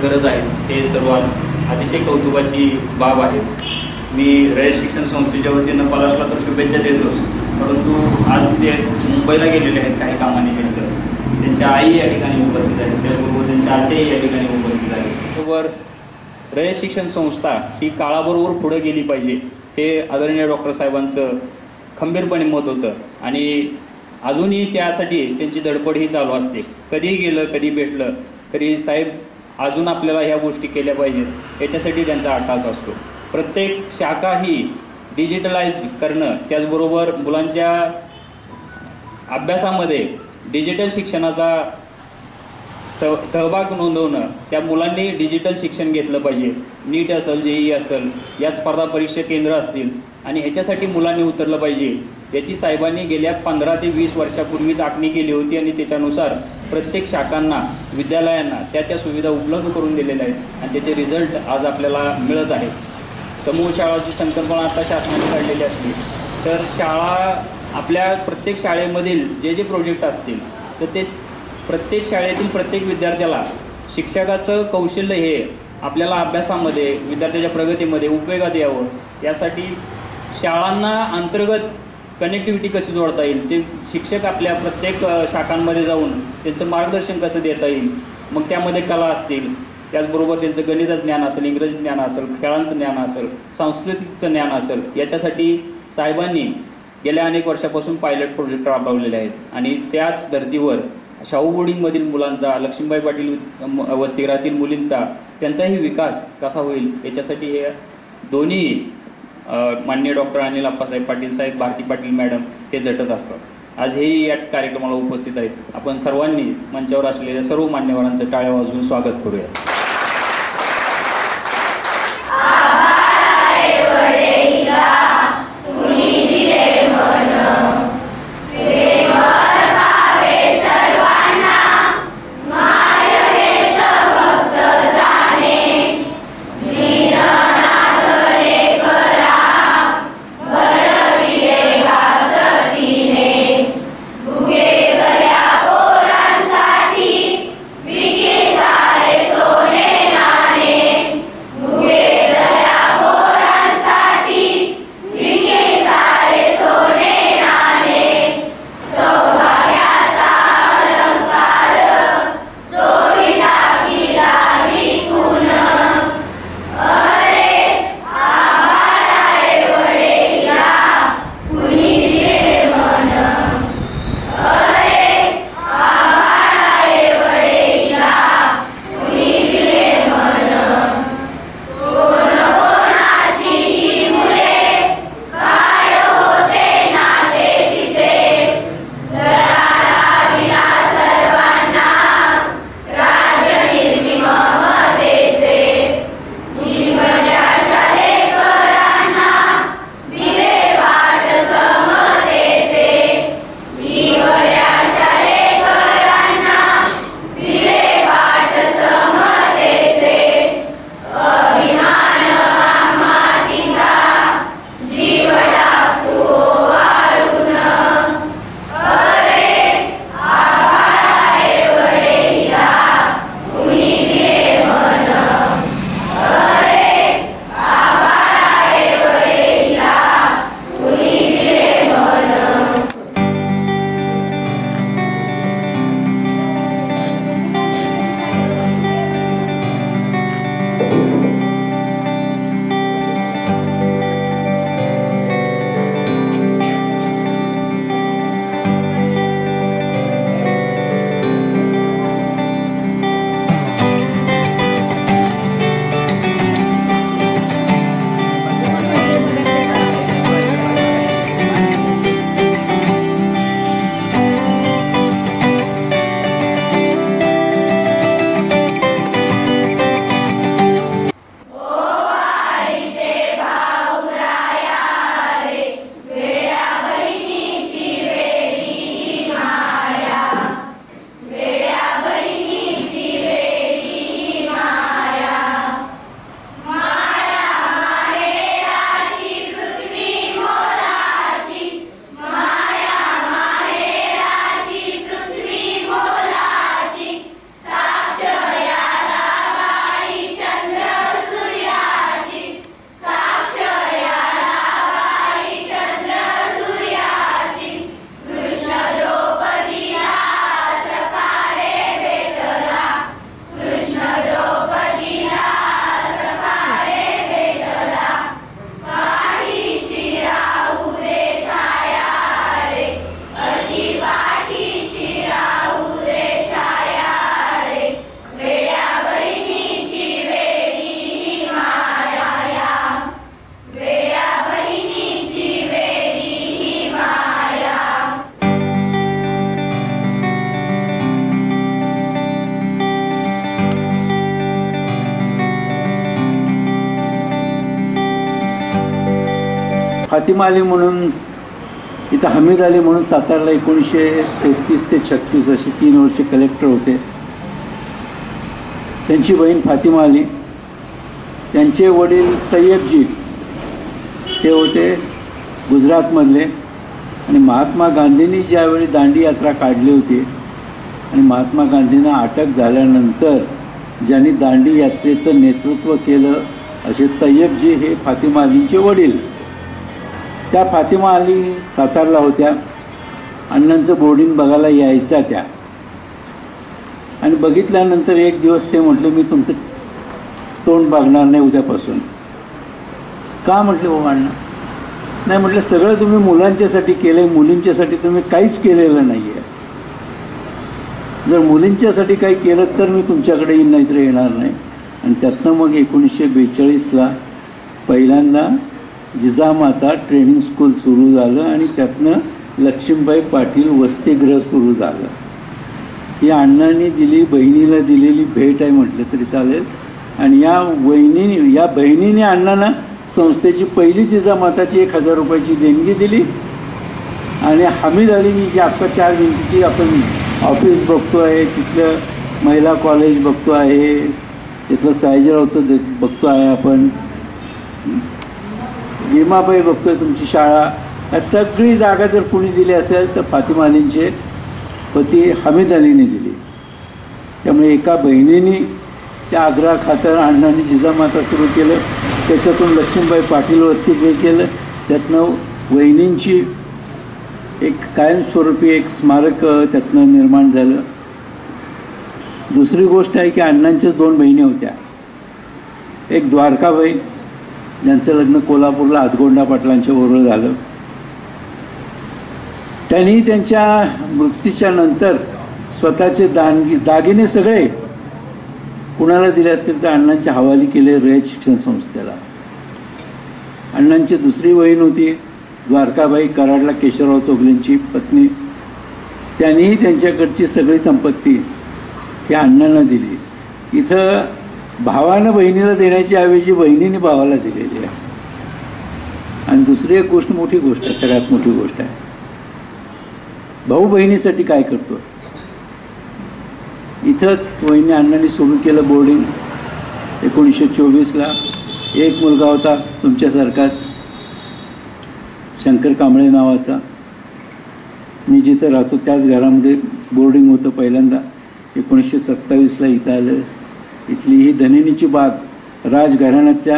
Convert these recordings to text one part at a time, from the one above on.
करत आहेत हे सर्व अतिशय कौतुकाची बाब आहे। मी रयत शिक्षण संस्थेच्या वतीनं पलाशला तर शुभेच्छा देतोच, परंतु आज ते मुंबईला गेलेले आहेत काही कामानिमित्त। त्यांच्या आई या ठिकाणी उपस्थित आहेत, त्याचबरोबर त्यांच्या आत्याही या ठिकाणी उपस्थित आहेत। बरोबर रयत शिक्षण संस्था ही काळाबरोबर पुढे गेली पाहिजे हे आदरणीय डॉक्टर साहेबांचं खंबीरपणे मत होतं आणि अजूनही त्यासाठी त्यांची धडपड ही चालू असते। कधीही गेलं कधी भेटलं तरी साहेब अजून आपल्याला ह्या गोष्टी केल्या पाहिजेत याच्यासाठी त्यांचा अट्टास असतो। प्रत्येक शाखा ही डिजिटलाइज करणं, त्याचबरोबर मुलांच्या अभ्यासामध्ये डिजिटल शिक्षणाचा सहभाग नोंदवणं, त्या मुलांनी डिजिटल शिक्षण घेतलं पाहिजे। नीट असेल, जेई असेल, या स्पर्धा परीक्षा केंद्र असतील आणि ह्याच्यासाठी मुलांनी उतरलं पाहिजे याची साहेबांनी गेल्या 15 ते 20 वर्षापूर्वीच आखणी केली होती आणि त्याच्यानुसार प्रत्येक शाखांना विद्यालयांना त्या सुविधा उपलब्ध करून दिलेल्या आहेत आणि त्याचे रिझल्ट आज आपल्याला मिळत आहेत। समूह शाळाची संकल्पना आता शासनाने काढलेली असली तर शाळा आपल्या प्रत्येक शाळेमधील जे जे प्रोजेक्ट असतील तर ते प्रत्येक शाळेतील प्रत्येक विद्यार्थ्याला शिक्षकाचं कौशल्य हे आपल्याला अभ्यासामध्ये विद्यार्थ्याच्या प्रगतीमध्ये उपयोगात यावं यासाठी शाळांना अंतर्गत कनेक्टिव्हिटी कशी जोडता येईल ते शिक्षक आपल्या प्रत्येक शाखांमध्ये जाऊन त्यांचं मार्गदर्शन कसं देता येईल। मग त्यामध्ये कला असतील, त्याचबरोबर त्यांचं गणिताचं ज्ञान असेल, इंग्रजी ज्ञान असेल, खेळांचं ज्ञान असेल, सांस्कृतिकचं ज्ञान असेल, याच्यासाठी साहेबांनी गेल्या अनेक वर्षापासून पायलट प्रोजेक्ट राबवलेले आहेत आणि त्याच धर्तीवर शाहू बोर्डिंगमधील मुलांचा, लक्ष्मीबाई पाटील वसतिगृहातील मुलींचा त्यांचाही विकास कसा होईल याच्यासाठी हे दोन्ही माननीय डॉक्टर अनिल अप्पासाहेब पाटील साहेब, भारती पाटील मॅडम हे झटत असतात। आज हेही या कार्यक्रमाला उपस्थित आहेत। आपण सर्वांनी मंचावर असलेल्या सर्व मान्यवरांचं टाळ्या वाजवून स्वागत करूया। सोने फातिमा अली म्हणून, इथं हमीद अली म्हणून सातारला 1933 ते 36 अशी 3 वर्षे कलेक्टर होते. त्यांची बहीण फातिमा अली, त्यांचे वडील तय्यबजी, ते होते गुजरातमधले. आणि महात्मा गांधींनी ज्यावेळी दांडी यात्रा काढली होती आणि महात्मा गांधींना अटक झाल्यानंतर ज्यांनी दांडी यात्रेचं नेतृत्व केलं असे तय्यबजी हे फातिमा अलींचे वडील. त्या फातिमा अली सातारला होत्या. अण्णांचं बोर्डिंग बघायला यायचा त्या. आणि बघितल्यानंतर एक दिवस ते म्हटले, मी तुमचं तोंड बघणार नाही उद्यापासून. का म्हटले हो अण्णा? नाही म्हटलं, सगळं तुम्ही मुलांच्यासाठी केलं, मुलींच्यासाठी तुम्ही काहीच केलेलं नाही आहे. जर मुलींच्यासाठी काही केलं तर मी तुमच्याकडे येईन, नाहीतर येणार नाही. आणि त्यातनं मग 1942ला पहिल्यांदा जिजामाता ट्रेनिंग स्कूल सुरू झालं आणि त्यातनं लक्ष्मीबाई पाटील वसतिगृह सुरू झालं. ही अण्णांनी दिली, बहिणीला दिलेली भेट आहे म्हटलं तरी चालेल. आणि या बहिणीने अण्णांना संस्थेची पहिली जिजामाताची 1000 रुपयाची देणगी दिली. आणि हमीद अलीनी जी आत्ता 4 भिंतीची आपण ऑफिस बघतो आहे, तिथलं महिला कॉलेज बघतो आहे, तिथलं सायजीरावचं बघतो आहे आपण, भीमाबाई बघतोय तुमची शाळा, या सगळी जागा जर कुणी दिली असेल तर फातिमा अलींचे पती हमीद अलीने दिली. त्यामुळे एका बहिणीने त्या आग्रहाखातर अण्णांनी जिजामाता सुरू केलं. त्याच्यातून लक्ष्मीबाई पाटील वसतिगृह केलं. त्यातनं वहिनींची एक कायमस्वरूपी एक स्मारक त्यातनं निर्माण झालं. दुसरी गोष्ट आहे की अण्णांच्याच 2 बहिणी होत्या. एक द्वारकाबाई, ज्यांचं लग्न कोल्हापूरला हातगोंडा पाटलांच्या बरोबर झालं. त्यांनी त्यांच्या मृत्यूच्या नंतर स्वतःचे दागिने सगळे कुणाला दिले असतील तर अण्णांच्या हवाली केले रयत शिक्षण संस्थेला. अण्णांची दुसरी बहीण होती द्वारकाबाई, कराडला केशवराव चोगलेंची पत्नी. त्यांनीही त्यांच्याकडची सगळी संपत्ती ही अण्णांना दिली. इथं भावानं बहिणीला देण्याची ऐवजी बहिणीने भावाला दिलेली आहे. आणि दुसरी एक गोष्ट, मोठी गोष्ट आहे, सगळ्यात मोठी गोष्ट आहे, भाऊ बहिणीसाठी काय करतो. इथंच वहिनी अण्णांनी सुरू केलं बोर्डिंग 1924ला. एक मुलगा होता तुमच्यासारखाच, शंकर कांबळे नावाचा. मी जिथं राहतो त्याच घरामध्ये बोर्डिंग होतं पहिल्यांदा. 1927ला इथं आलं. इथली ही धनिनीची बाग, राजघराण्याच्या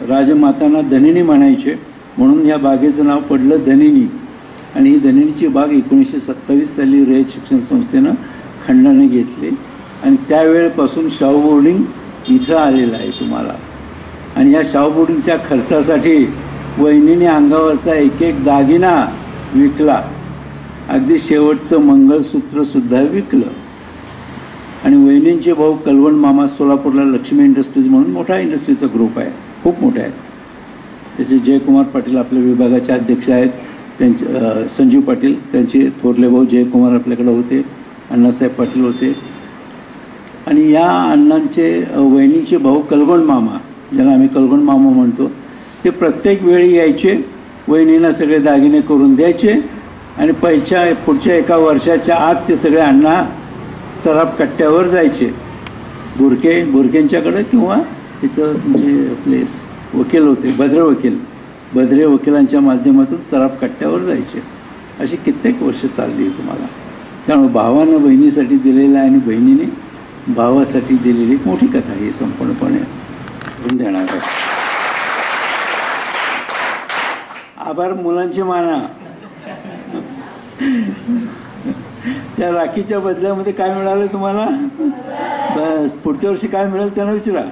राजमातांना धनिनी म्हणायचे, म्हणून या बागेचं नाव पडलं धनिनी. आणि ही धनिनीची बाग 1927 साली रयत शिक्षण संस्थेनं खंडाने घेतली. आणि त्यावेळेपासून शाहू बोर्डिंग इथं आलेलं आहे तुम्हाला. आणि या शाहू बोर्डिंगच्या खर्चासाठी वहिनीने अंगावरचा एक दागिना विकला, अगदी शेवटचं मंगळसूत्रसुद्धा विकलं. आणि वहिनींचे भाऊ कलवण मामा सोलापूरला लक्ष्मी इंडस्ट्रीज म्हणून मोठा इंडस्ट्रीचा ग्रुप आहे, खूप मोठा आहे. त्याचे जयकुमार पाटील आपल्या विभागाचे अध्यक्ष आहेत. त्यांचे संजीव पाटील, त्यांचे थोरले भाऊ जयकुमार आपल्याकडे होते, अण्णासाहेब पाटील होते. आणि या अण्णांचे वहिनीचे भाऊ कलगोण मामा, ज्याला आम्ही कलगोण मामा म्हणतो, ते प्रत्येक वेळी यायचे, वहिनीला सगळे दागिने करून द्यायचे. आणि पुढच्या 1 वर्षाच्या आत ते सगळे अण्णा सराफ कट्ट्यावर जायचे, बुरकेंच्याकडे, किंवा तिथं म्हणजे आपले वकील होते बद्रे वकिलांच्या माध्यमातून सराफ कट्ट्यावर जायचे. अशी कित्येक वर्ष चालली तुम्हाला. त्यामुळे भावानं बहिणीसाठी दिलेलं आहे आणि बहिणीने भावासाठी दिलेली मोठी कथा ही संपूर्णपणे करून देणार आहे. आभार मुलांचे माना. त्या राखीच्या बदल्यामध्ये काय मिळालं तुम्हाला? बस पुढच्या वर्षी काय मिळेल त्यांना विचारा.